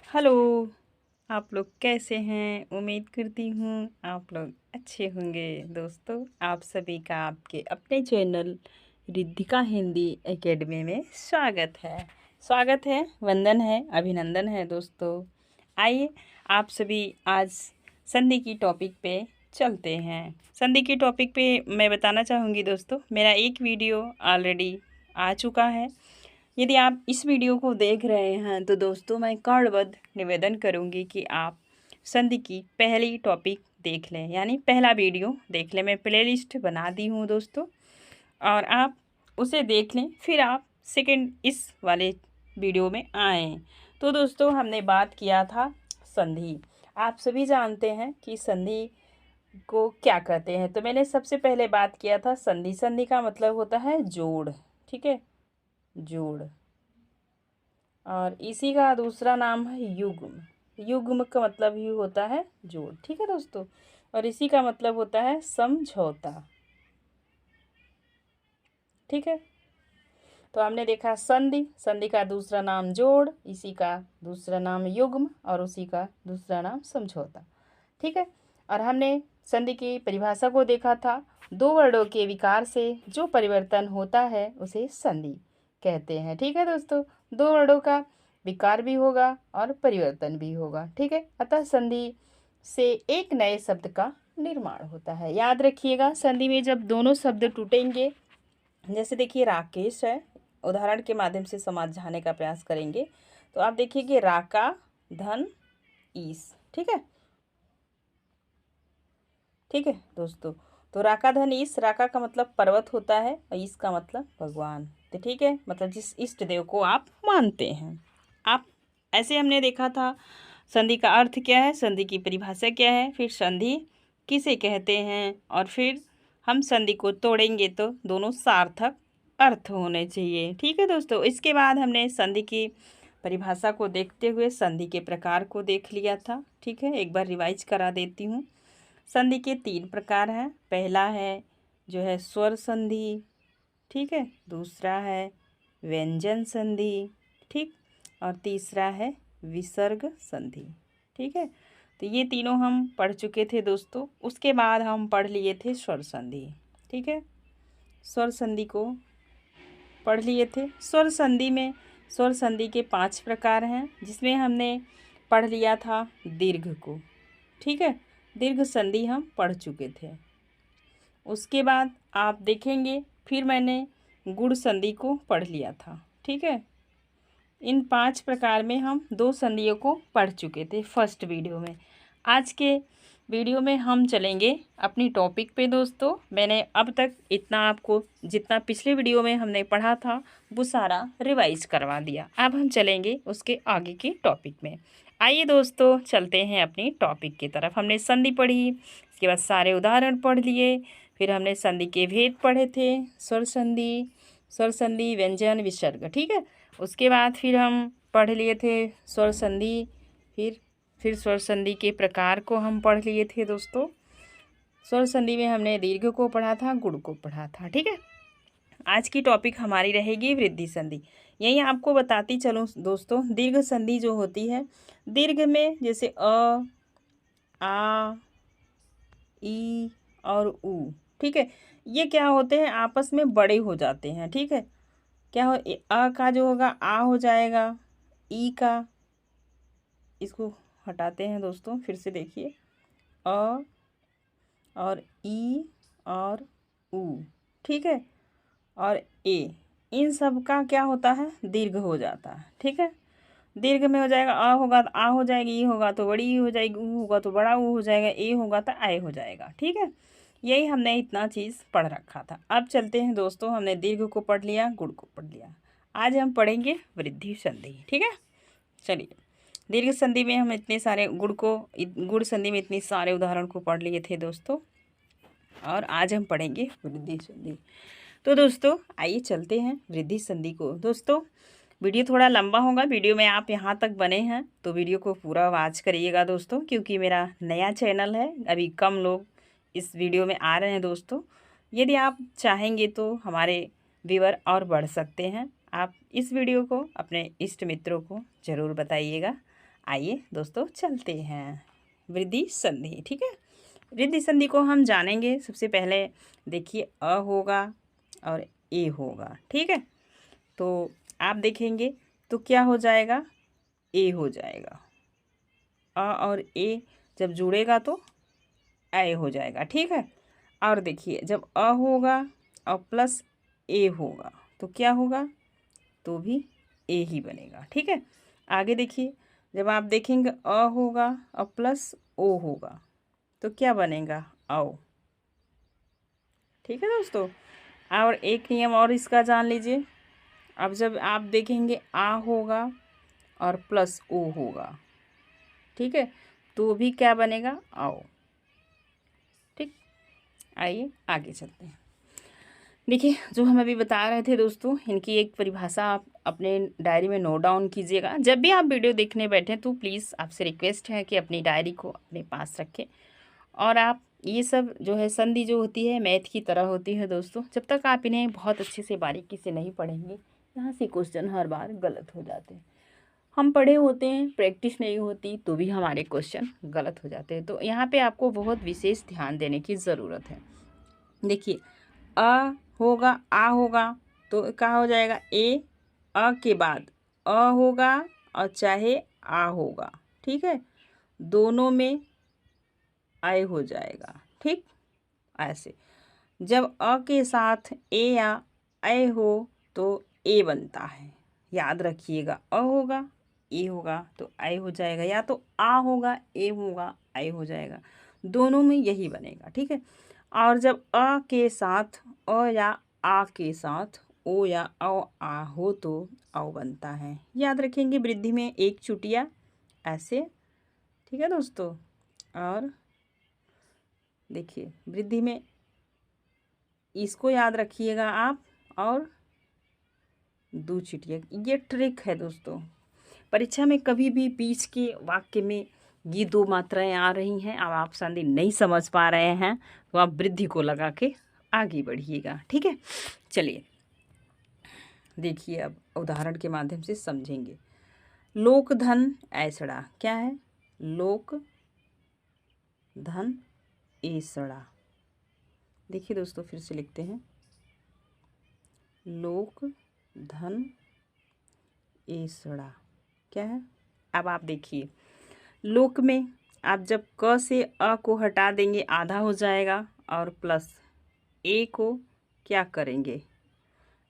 Hello. आप लोग कैसे हैं? उम्मीद करती हूँ आप लोग अच्छे होंगे। दोस्तों, आप सभी का आपके अपने चैनल रिद्धिका हिंदी एकेडमी में स्वागत है, वंदन है, अभिनंदन है। दोस्तों, आइए आप सभी आज संधि की टॉपिक पे चलते हैं। संधि की टॉपिक पे मैं बताना चाहूँगी दोस्तों, मेरा एक वीडियो ऑलरेडी आ चुका है। यदि आप इस वीडियो को देख रहे हैं तो दोस्तों, मैं कार्डबद्ध निवेदन करूंगी कि आप संधि की पहली टॉपिक देख लें, यानी पहला वीडियो देख लें। मैं प्लेलिस्ट बना दी हूँ दोस्तों, और आप उसे देख लें, फिर आप सेकंड इस वाले वीडियो में आएँ। तो दोस्तों, हमने बात किया था संधि। आप सभी जानते हैं कि संधि को क्या कहते हैं। तो मैंने सबसे पहले बात किया था संधि। संधि का मतलब होता है जोड़, ठीक है, जोड़। और इसी का दूसरा नाम है युग्म। युग्म का मतलब ही होता है जोड़, ठीक है दोस्तों। और इसी का मतलब होता है समझौता, ठीक है। तो हमने देखा संधि, संधि का दूसरा नाम जोड़, इसी का दूसरा नाम युग्म, और उसी का दूसरा नाम समझौता, ठीक है। और हमने संधि की परिभाषा को देखा था। दो वर्णों के विकार से जो परिवर्तन होता है उसे संधि कहते हैं, ठीक है दोस्तों। दो वर्णों का विकार भी होगा और परिवर्तन भी होगा, ठीक है। अतः संधि से एक नए शब्द का निर्माण होता है। याद रखिएगा, संधि में जब दोनों शब्द टूटेंगे, जैसे देखिए राकेश है, उदाहरण के माध्यम से समझाने का प्रयास करेंगे। तो आप देखिए कि राका धन ईस, ठीक है, ठीक है दोस्तों। तो राका धन ईस, राका का मतलब पर्वत होता है और ईस का मतलब भगवान। तो ठीक है, मतलब जिस इष्ट देव को आप मानते हैं। आप ऐसे हमने देखा था संधि का अर्थ क्या है, संधि की परिभाषा क्या है, फिर संधि किसे कहते हैं, और फिर हम संधि को तोड़ेंगे तो दोनों सार्थक अर्थ होने चाहिए, ठीक है दोस्तों। इसके बाद हमने संधि की परिभाषा को देखते हुए संधि के प्रकार को देख लिया था, ठीक है। एक बार रिवाइज करा देती हूँ। संधि के तीन प्रकार हैं। पहला है जो है स्वर संधि, ठीक है। दूसरा है व्यंजन संधि, ठीक। और तीसरा है विसर्ग संधि, ठीक है। तो ये तीनों हम पढ़ चुके थे दोस्तों। उसके बाद हम पढ़ लिए थे स्वर संधि, ठीक है। स्वर संधि को पढ़ लिए थे। स्वर संधि के 5 प्रकार हैं, जिसमें हमने पढ़ लिया था दीर्घ को, ठीक है। दीर्घ संधि हम पढ़ चुके थे। उसके बाद आप देखेंगे फिर मैंने गुण संधि को पढ़ लिया था, ठीक है। इन 5 प्रकार में हम 2 संधियों को पढ़ चुके थे फर्स्ट वीडियो में। आज के वीडियो में हम चलेंगे अपनी टॉपिक पे दोस्तों। मैंने अब तक इतना आपको जितना पिछले वीडियो में हमने पढ़ा था वो सारा रिवाइज करवा दिया। अब हम चलेंगे उसके आगे की टॉपिक में। आइए दोस्तों, चलते हैं अपनी टॉपिक की तरफ। हमने संधि पढ़ी, इसके बाद सारे उदाहरण पढ़ लिए, फिर हमने संधि के भेद पढ़े थे, स्वर संधि, व्यंजन, विसर्ग, ठीक है। उसके बाद फिर हम पढ़ लिए थे स्वर संधि, फिर स्वर संधि के प्रकार को हम पढ़ लिए थे दोस्तों। स्वर संधि में हमने दीर्घ को पढ़ा था, गुण को पढ़ा था, ठीक है। आज की टॉपिक हमारी रहेगी वृद्धि संधि। यही आपको बताती चलूँ दोस्तों, दीर्घ संधि जो होती है, दीर्घ में जैसे आ, ई और ऊ, ठीक है, ये क्या होते हैं, आपस में बड़े हो जाते हैं, ठीक है। क्या हो, अ का जो होगा आ हो जाएगा, ई का, इसको हटाते हैं दोस्तों, फिर से देखिए, अ और ई और ऊ, ठीक है, और ए, इन सब का क्या होता है, दीर्घ हो जाता है, ठीक है। दीर्घ में हो जाएगा, अ होगा तो आ हो जाएगी, ई होगा तो बड़ी ई हो जाएगी, ऊ होगा तो बड़ा ऊ हो जाएगा, ए होगा तो आए हो जाएगा, ठीक है। यही हमने इतना चीज़ पढ़ रखा था। अब चलते हैं दोस्तों, हमने दीर्घ को पढ़ लिया, गुण को पढ़ लिया। आज हम पढ़ेंगे वृद्धि संधि, ठीक है। चलिए, दीर्घ संधि में हम इतने सारे गुण संधि में इतने सारे उदाहरण को पढ़ लिए थे दोस्तों, और आज हम पढ़ेंगे वृद्धि संधि। तो दोस्तों आइए चलते हैं वृद्धि संधि को। दोस्तों, वीडियो थोड़ा लंबा होगा, वीडियो में आप यहाँ तक बने हैं तो वीडियो को पूरा वॉच करिएगा दोस्तों, क्योंकि मेरा नया चैनल है, अभी कम लोग इस वीडियो में आ रहे हैं दोस्तों। यदि आप चाहेंगे तो हमारे व्यूअर और बढ़ सकते हैं। आप इस वीडियो को अपने इष्ट मित्रों को ज़रूर बताइएगा। आइए दोस्तों चलते हैं वृद्धि संधि। ठीक है, वृद्धि संधि को हम जानेंगे। सबसे पहले देखिए अ होगा और ए होगा। ठीक है, तो आप देखेंगे तो क्या हो जाएगा, ए हो जाएगा। अ और ए जब जुड़ेगा तो ए हो जाएगा। ठीक है, और देखिए जब अ होगा और प्लस ए होगा तो क्या होगा, तो भी ए ही बनेगा। ठीक है, आगे देखिए जब आप देखेंगे अ होगा और प्लस ओ होगा तो क्या बनेगा, आओ। ठीक है दोस्तों, और एक नियम और इसका जान लीजिए। अब जब आप देखेंगे आ होगा और प्लस ओ होगा, ठीक है, तो भी क्या बनेगा, आओ। ठीक, आइए आगे चलते हैं। देखिए जो हम अभी बता रहे थे दोस्तों, इनकी एक परिभाषा आप अपने डायरी में नोट डाउन कीजिएगा। जब भी आप वीडियो देखने बैठें तो प्लीज़ आपसे रिक्वेस्ट है कि अपनी डायरी को अपने पास रखें। और आप ये सब जो है संधि जो होती है मैथ की तरह होती है दोस्तों। जब तक आप इन्हें बहुत अच्छे से बारीकी से नहीं पढ़ेंगे, यहाँ से क्वेश्चन हर बार गलत हो जाते हैं। हम पढ़े होते हैं, प्रैक्टिस नहीं होती तो भी हमारे क्वेश्चन गलत हो जाते हैं। तो यहाँ पे आपको बहुत विशेष ध्यान देने की ज़रूरत है। देखिए अ होगा आ होगा तो क्या हो जाएगा, ए अ के बाद अ होगा और चाहे आ होगा। ठीक है, दोनों में आए हो जाएगा। ठीक, ऐसे जब अ के साथ ए या ए हो तो ए बनता है। याद रखिएगा अ होगा ए होगा तो ए हो जाएगा, या तो आ होगा ए होगा ए हो जाएगा, दोनों में यही बनेगा। ठीक है, और जब अ के साथ अ या आ के साथ ओ या औ आ हो तो औ बनता है। याद रखेंगे वृद्धि में एक चुटिया ऐसे। ठीक है दोस्तों, और देखिए वृद्धि में इसको याद रखिएगा आप, और दो चिटिया। ये ट्रिक है दोस्तों, परीक्षा में कभी भी बीच के वाक्य में ये दो मात्राएं आ रही हैं अब आप संधि नहीं समझ पा रहे हैं तो आप वृद्धि को लगा के आगे बढ़िएगा। ठीक है, चलिए देखिए अब उदाहरण के माध्यम से समझेंगे। लोक धन ऐसड़ा क्या है, लोक धन ऐसड़ा। देखिए दोस्तों फिर से लिखते हैं, लोक धन ऐसड़ा क्या है। अब आप देखिए लोक में आप जब क से अ को हटा देंगे आधा हो जाएगा, और प्लस ए को क्या करेंगे,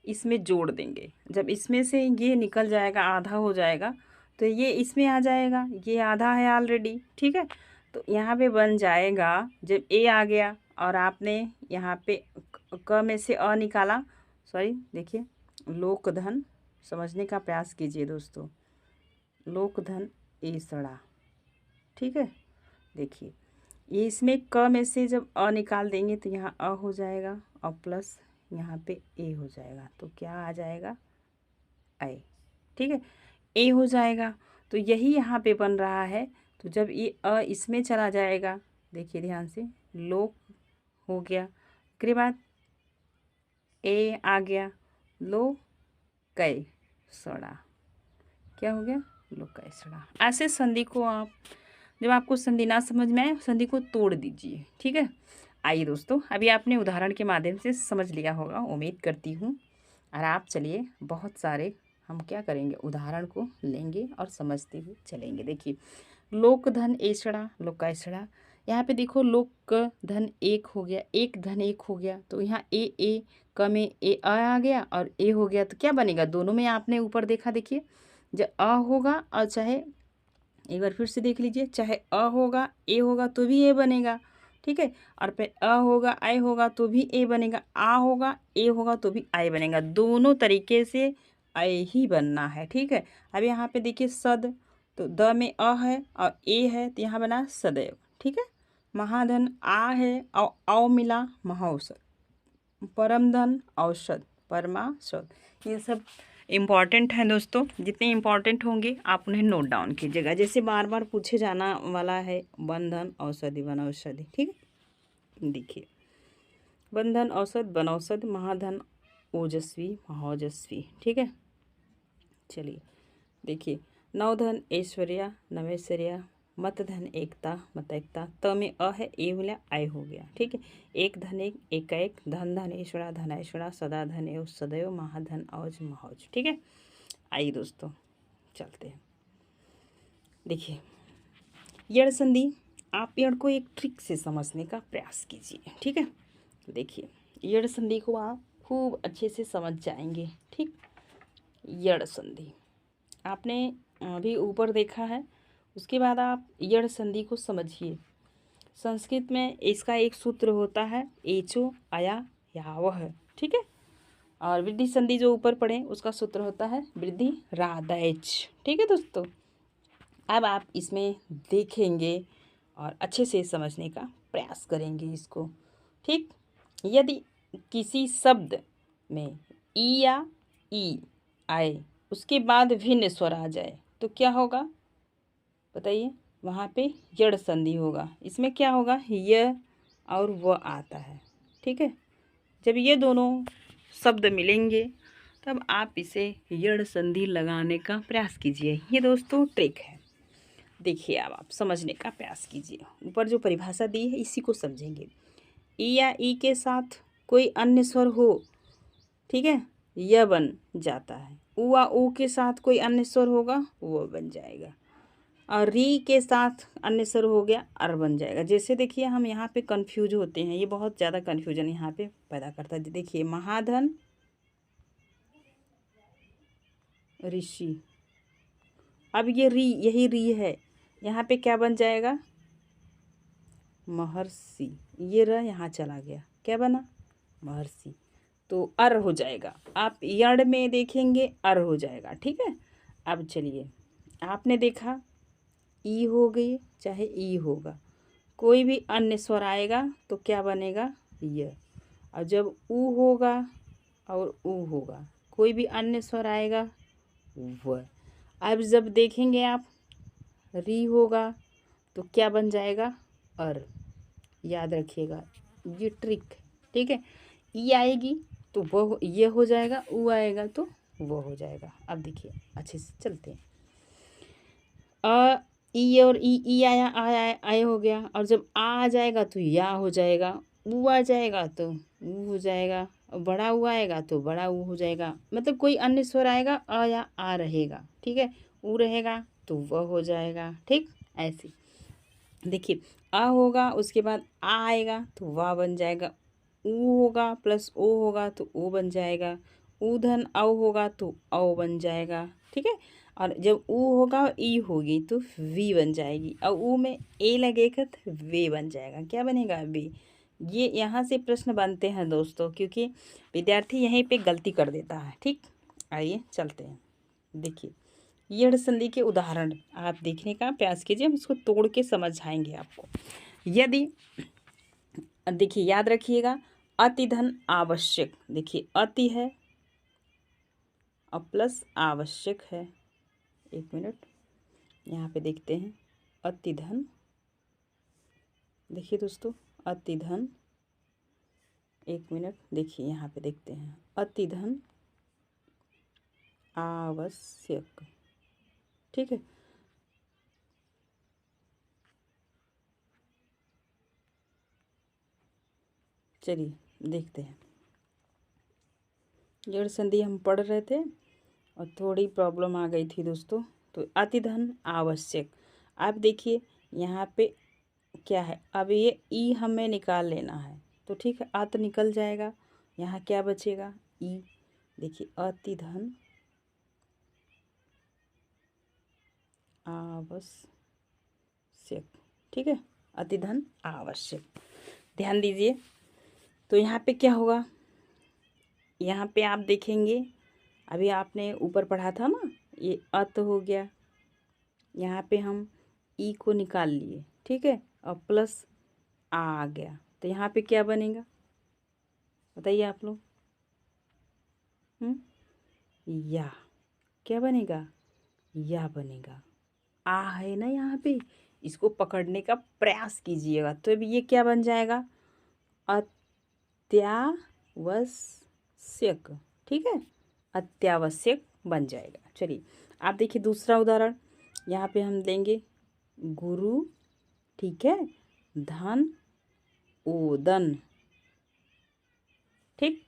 इसमें जोड़ देंगे। जब इसमें से ये निकल जाएगा आधा हो जाएगा तो ये इसमें आ जाएगा, ये आधा है ऑलरेडी। ठीक है, तो यहाँ पे बन जाएगा जब ए आ गया और आपने यहाँ पे क में से अ निकाला, सॉरी देखिए लोकधन, समझने का प्रयास कीजिए दोस्तों, लोकधन ऐसड़ा। ठीक है, देखिए ये इसमें क में से जब अ निकाल देंगे तो यहाँ अ हो जाएगा और प्लस यहाँ पे ए हो जाएगा, तो क्या आ जाएगा, ए। ठीक है, ए हो जाएगा, तो यही यहाँ पे बन रहा है। तो जब ये अ इसमें चला जाएगा, देखिए ध्यान से, लोक हो गया, उसके बाद ए आ गया, लो कै सड़ा, क्या हो गया, लो कै सड़ा। ऐसे संधि को आप जब आपको संधि ना समझ में आए संधि को तोड़ दीजिए। ठीक है, आइए दोस्तों अभी आपने उदाहरण के माध्यम से समझ लिया होगा, उम्मीद करती हूँ। और आप चलिए बहुत सारे हम क्या करेंगे, उदाहरण को लेंगे और समझते हुए चलेंगे। देखिए लोक धन ऐसड़ा, लोक ऐसड़ा, यहाँ पे देखो लोक धन एक हो गया, एक धन एक हो गया, तो यहाँ ए क में ए आ गया और ए हो गया, तो क्या बनेगा, दोनों में आपने ऊपर देखा, देखिए जब अ होगा और चाहे एक बार फिर से देख लीजिए, चाहे अ होगा ए होगा तो भी ए बनेगा। ठीक है, और फिर अ होगा आई होगा तो भी ए बनेगा, आ होगा ए होगा तो भी आई बनेगा, दोनों तरीके से आई ही बनना है। ठीक है, अब यहाँ पे देखिए सद, तो द में अ है और ए है तो यहाँ बना सदैव। ठीक है, महाधन आ है और औ मिला महौषध, परम धन औषध परमाशद। ये सब इम्पॉर्टेंट हैं दोस्तों, जितने इम्पॉर्टेंट होंगे आप उन्हें नोट डाउन कीजिएगा। जैसे बार बार पूछे जाना वाला है बंधन औषधि वनौषधि। ठीक है, देखिए बंधन औषध वनौषध महाधन ओजस्वी महौजस्वी। ठीक है, चलिए देखिए नौ धन ऐश्वर्या नवैश्वर्या, मत धन एकता मत एकता, त में अ है, ए हो गया, आय हो गया। ठीक है, एक धन एक एक धन धन ऐश्वरा धन ऐश्वरा, सदा धन एव सदैव, महाधन औज महौज। ठीक है, आइए दोस्तों चलते हैं। देखिए यड़ संधि, आप यड़ को एक ट्रिक से समझने का प्रयास कीजिए। ठीक है, देखिए यड़ संधि को आप खूब अच्छे से समझ जाएंगे। ठीक, यड़ संधि आपने अभी ऊपर देखा है, उसके बाद आप यड़ संधि को समझिए। संस्कृत में इसका एक सूत्र होता है एचो अया यावह। ठीक है, और वृद्धि संधि जो ऊपर पढ़े उसका सूत्र होता है वृद्धि रादैच। ठीक है दोस्तों, अब आप इसमें देखेंगे और अच्छे से समझने का प्रयास करेंगे इसको। ठीक, यदि किसी शब्द में ई या ई आए, उसके बाद भिन्न स्वर आ जाए तो क्या होगा बताइए? वहाँ पे यड़ संधि होगा। इसमें क्या होगा, य और व आता है। ठीक है, जब ये दोनों शब्द मिलेंगे तब आप इसे यड़ संधि लगाने का प्रयास कीजिए। ये दोस्तों ट्रिक है। देखिए अब आप समझने का प्रयास कीजिए। ऊपर जो परिभाषा दी है इसी को समझेंगे। ई या ई के साथ कोई अन्य स्वर हो, ठीक है, यह बन जाता है। उ या ऊ के साथ कोई अन्य स्वर होगा वो बन जाएगा, और री के साथ अन्य स्वर हो गया अर बन जाएगा। जैसे देखिए हम यहाँ पे कंफ्यूज होते हैं, ये बहुत ज़्यादा कंफ्यूजन यहाँ पे पैदा करता है। देखिए महाधन ऋषि, अब ये री, यही री है, यहाँ पे क्या बन जाएगा महर्षि। ये र यहाँ चला गया, क्या बना महर्षि, तो अर हो जाएगा। आप यड़ में देखेंगे अर हो जाएगा। ठीक है, अब चलिए आपने देखा ई हो गई चाहे ई होगा, कोई भी अन्य स्वर आएगा तो क्या बनेगा य, और जब ऊ होगा और ऊ होगा, कोई भी अन्य स्वर आएगा व। अब जब देखेंगे आप री होगा तो क्या बन जाएगा अर। याद रखिएगा ये ट्रिक। ठीक है, ई आएगी तो वो ये हो जाएगा, ऊ आएगा तो वो हो जाएगा। अब देखिए अच्छे से चलते हैं। अ ई और ई आया आया हो गया, और जब आ जाएगा तो या हो जाएगा, ऊ आ जाएगा तो ऊ हो जाएगा, और बड़ा ऊ आएगा तो बड़ा ऊ हो जाएगा। मतलब कोई अन्य स्वर आएगा अ या आ रहेगा। ठीक है, ऊ रहेगा तो वह हो जाएगा। ठीक, ऐसे देखिए अ होगा उसके बाद आ आएगा तो वाह बन जाएगा, ऊ होगा प्लस ओ होगा तो ओ बन जाएगा, ऊ धन औ होगा तो औ बन जाएगा। ठीक है, और जब ऊ होगा और ई होगी तो वी बन जाएगी, और ऊ में ए लगेगा तो वे बन जाएगा। क्या बनेगा वे। ये यहाँ से प्रश्न बनते हैं दोस्तों, क्योंकि विद्यार्थी यहीं पे गलती कर देता है। ठीक, आइए चलते हैं। देखिए यड़ संधि के उदाहरण आप देखने का प्रयास कीजिए, हम इसको तोड़ के समझाएंगे आपको। यदि देखिए याद रखिएगा अति धन आवश्यक, देखिए अति है और प्लस आवश्यक है। एक मिनट यहाँ पे देखते हैं अति धन, देखिए दोस्तों अति धन, एक मिनट देखिए यहाँ पे देखते हैं अति धन आवश्यक। ठीक है, चलिए देखते हैं। जड़ संधि हम पढ़ रहे थे और थोड़ी प्रॉब्लम आ गई थी दोस्तों, तो अति धन आवश्यक। आप देखिए यहाँ पे क्या है, अब ये ई हमें निकाल लेना है, तो ठीक है अत निकल जाएगा, यहाँ क्या बचेगा ई। देखिए अति धन आवश्यक। ठीक है, अति धन आवश्यक, ध्यान दीजिए। तो यहाँ पे क्या होगा, यहाँ पे आप देखेंगे अभी आपने ऊपर पढ़ा था ना, ये अत हो गया, यहाँ पे हम ई को निकाल लिए। ठीक है, और प्लस आ गया, तो यहाँ पे क्या बनेगा बताइए आप लोग। या, क्या बनेगा या बनेगा। आ है ना यहाँ पे, इसको पकड़ने का प्रयास कीजिएगा तो अभी ये क्या बन जाएगा अत्यावश्यक। ठीक है, अत्यावश्यक बन जाएगा। चलिए आप देखिए दूसरा उदाहरण, यहाँ पे हम लेंगे गुरु, ठीक है, धन, ओदन, ठीक।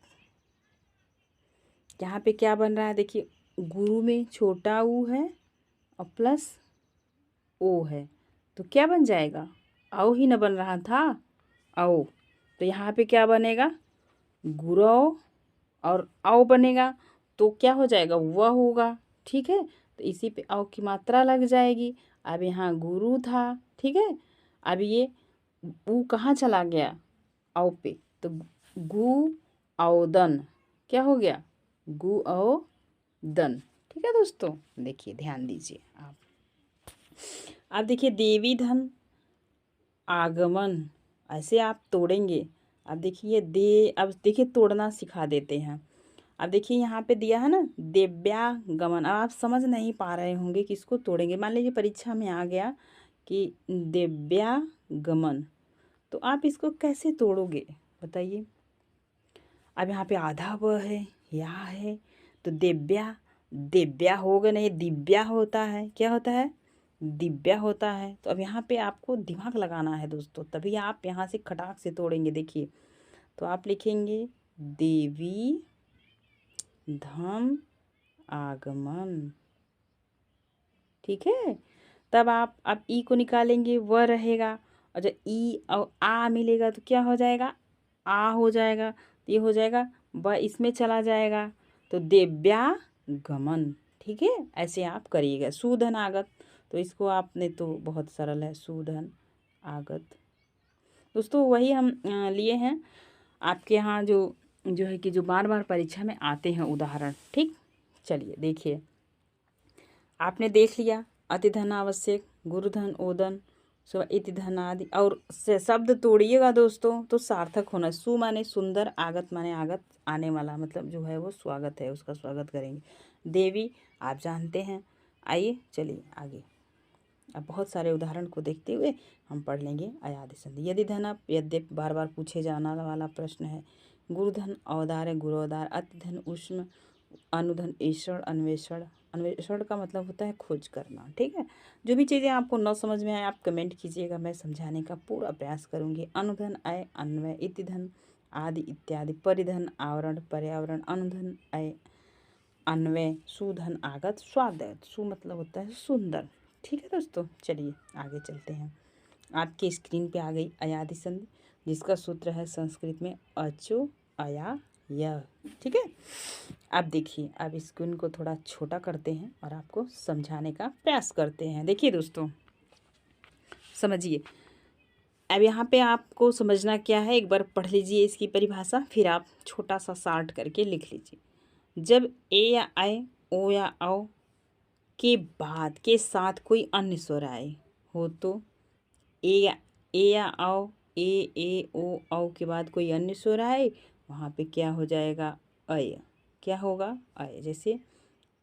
यहाँ पे क्या बन रहा है, देखिए गुरु में छोटा ऊ है और प्लस ओ है, तो क्या बन जाएगा, औ ही न बन रहा था, औ। तो यहाँ पे क्या बनेगा, गुरौ और औ बनेगा, तो क्या हो जाएगा, वह होगा, ठीक है। तो इसी पे औ की मात्रा लग जाएगी। अब यहाँ गुरु था, ठीक है, अब ये ऊ कहाँ चला गया, औ पे, तो गु औदन, क्या हो गया, गु औ दन, ठीक है दोस्तों। देखिए ध्यान दीजिए आप। अब देखिए देवी धन आगमन, ऐसे आप तोड़ेंगे। अब देखिए अब देखिए तोड़ना सिखा देते हैं। अब देखिए यहाँ पे दिया है ना दिव्यागमन, अब आप समझ नहीं पा रहे होंगे कि इसको तोड़ेंगे। मान लीजिए परीक्षा में आ गया कि दिव्यागमन, तो आप इसको कैसे तोड़ोगे बताइए। अब यहाँ पे आधा व है, या है, तो दिव्या होगा नहीं, दिव्या होता है, क्या होता है, दिव्या होता है। तो अब यहाँ पे आपको दिमाग लगाना है दोस्तों, तभी आप यहाँ से खटाक से तोड़ेंगे। देखिए तो आप लिखेंगे देवी धम आगमन, ठीक है। तब आप अब ई को निकालेंगे, वह रहेगा, और जब ई और आ मिलेगा तो क्या हो जाएगा, आ हो जाएगा, तो ये हो जाएगा व इसमें चला जाएगा, तो दिव्यागमन, ठीक है। ऐसे आप करिएगा। सुधन आगत, तो इसको आपने तो बहुत सरल है, सुधन आगत। दोस्तों वही हम लिए हैं आपके यहाँ जो है कि जो बार बार परीक्षा में आते हैं उदाहरण, ठीक। चलिए देखिए, आपने देख लिया अति धन आवश्यक, गुरुधन, ओदन, सो इति धन आदि, और से शब्द तोड़िएगा दोस्तों तो सार्थक होना। सु माने सुंदर, आगत माने आगत, आने वाला, मतलब जो है वो स्वागत है, उसका स्वागत करेंगे। देवी आप जानते हैं। आइए चलिए आगे, अब बहुत सारे उदाहरण को देखते हुए हम पढ़ लेंगे अयादि संधि। यदि धन, अब यद्यप बार बार पूछे जाने वाला प्रश्न है। गुरुधन औदार है, गुरोदार, अतिधन उष्म, अनुधन ईषण, अन्वेषण, अन्वेषण का मतलब होता है खोज करना, ठीक है। जो भी चीज़ें आपको न समझ में आए आप कमेंट कीजिएगा, मैं समझाने का पूरा प्रयास करूँगी। अनुधन अय, अन्वय, इतिधन आदि इत्यादि, परिधन आवरण, पर्यावरण, अनुधन अय, अन्वय, सुधन आगत, स्वादय, सु मतलब होता है सुंदर, ठीक है दोस्तों। चलिए आगे चलते हैं। आपकी स्क्रीन पे आ गई अयादि संधि, जिसका सूत्र है संस्कृत में अचो अया य, ठीक है। अब देखिए, अब स्क्रीन को थोड़ा छोटा करते हैं और आपको समझाने का प्रयास करते हैं। देखिए दोस्तों समझिए, अब यहाँ पे आपको समझना क्या है, एक बार पढ़ लीजिए इसकी परिभाषा, फिर आप छोटा सा शार्ट करके लिख लीजिए। जब ए या आए, ओ या औ के बाद के साथ कोई अन्य स्वर आए हो, तो ए या औ, ए ओ औ के बाद कोई अन्य स्वर आए, वहाँ पे क्या हो जाएगा, अय, क्या होगा, अय। जैसे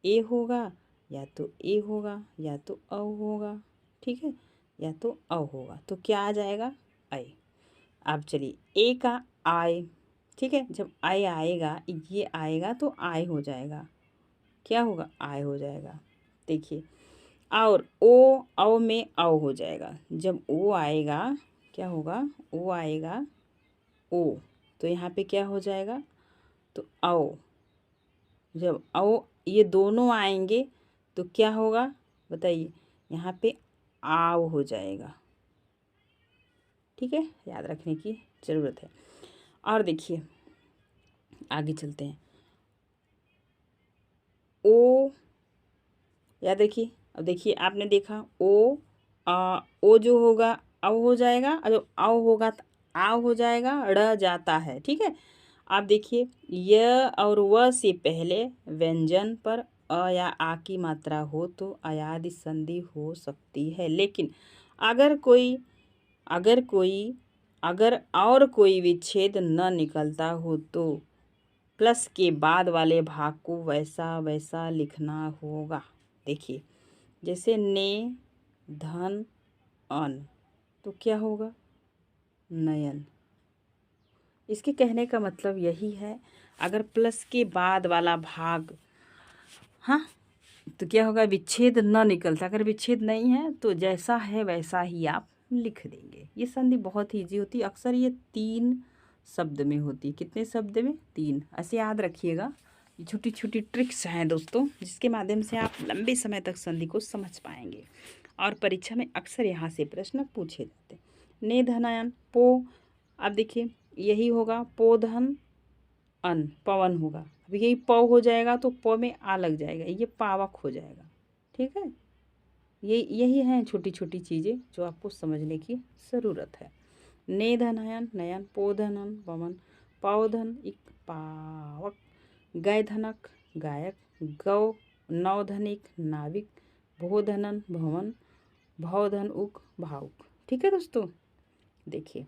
ए होगा, या तो ए होगा, या तो औ होगा, ठीक है, या तो औ होगा, तो क्या आ जाएगा, अय। अब चलिए ए का आय, ठीक है, जब आय आएगा, ये आएगा तो आय हो जाएगा, क्या होगा, आय हो जाएगा। देखिए, और ओ औ में औ हो जाएगा, जब ओ आएगा क्या होगा, ओ आएगा ओ, तो यहाँ पे क्या हो जाएगा, तो औ। जब औ ये दोनों आएंगे तो क्या होगा बताइए, यहाँ पे आव हो जाएगा, ठीक है, याद रखने की ज़रूरत है। और देखिए आगे चलते हैं। ओ, या देखिए, अब देखिए आपने देखा ओ जो होगा औ हो जाएगा, और जो औ होगा तो आव हो जाएगा, ड़ जाता है, ठीक है। आप देखिए य और व से पहले व्यंजन पर अ या आ की मात्रा हो तो अयादि संधि हो सकती है, लेकिन अगर और कोई विच्छेद न निकलता हो तो प्लस के बाद वाले भाग को वैसा वैसा लिखना होगा। देखिए जैसे ने, धन, अन, तो क्या होगा, नयन। इसके कहने का मतलब यही है, अगर प्लस के बाद वाला भाग, हाँ, तो क्या होगा, विच्छेद न निकलता। अगर विच्छेद नहीं है तो जैसा है वैसा ही आप लिख देंगे। ये संधि बहुत ईजी होती है, अक्सर ये 3 शब्द में होती है। कितने शब्द में? 3। ऐसे याद रखिएगा। ये छोटी छोटी ट्रिक्स हैं दोस्तों, जिसके माध्यम से आप लंबे समय तक संधि को समझ पाएंगे और परीक्षा में अक्सर यहाँ से प्रश्न पूछे जाते हैं। ने धनायन पो, अब देखिए यही होगा पो धन अन, पवन होगा। अब यही प हो जाएगा तो प में आ लग जाएगा, ये पावक हो जाएगा। ठीक है, यही हैं छोटी छोटी चीज़ें जो आपको समझने की ज़रूरत है। ने धनयन नयन, पो धनन पवन, पावधन इक पावक, गय धनक गायक, गौ नवधनिक नाविक, भोधनन भवन, भवधन उक भावुक। ठीक है दोस्तों, देखिए,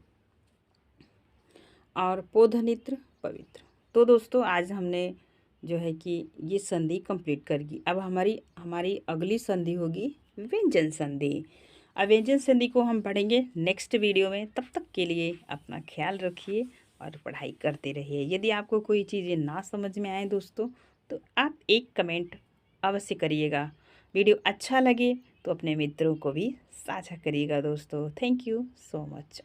और पोधनित्र पवित्र। तो दोस्तों आज हमने जो है कि ये संधि कंप्लीट करेगी। अब हमारी अगली संधि होगी व्यंजन संधि। अब व्यंजन संधि को हम पढ़ेंगे नेक्स्ट वीडियो में। तब तक के लिए अपना ख्याल रखिए और पढ़ाई करते रहिए। यदि आपको कोई चीज़ें ना समझ में आए दोस्तों, तो आप एक कमेंट अवश्य करिएगा। वीडियो अच्छा लगे तो अपने मित्रों को भी साझा करिएगा दोस्तों। Thank you so much.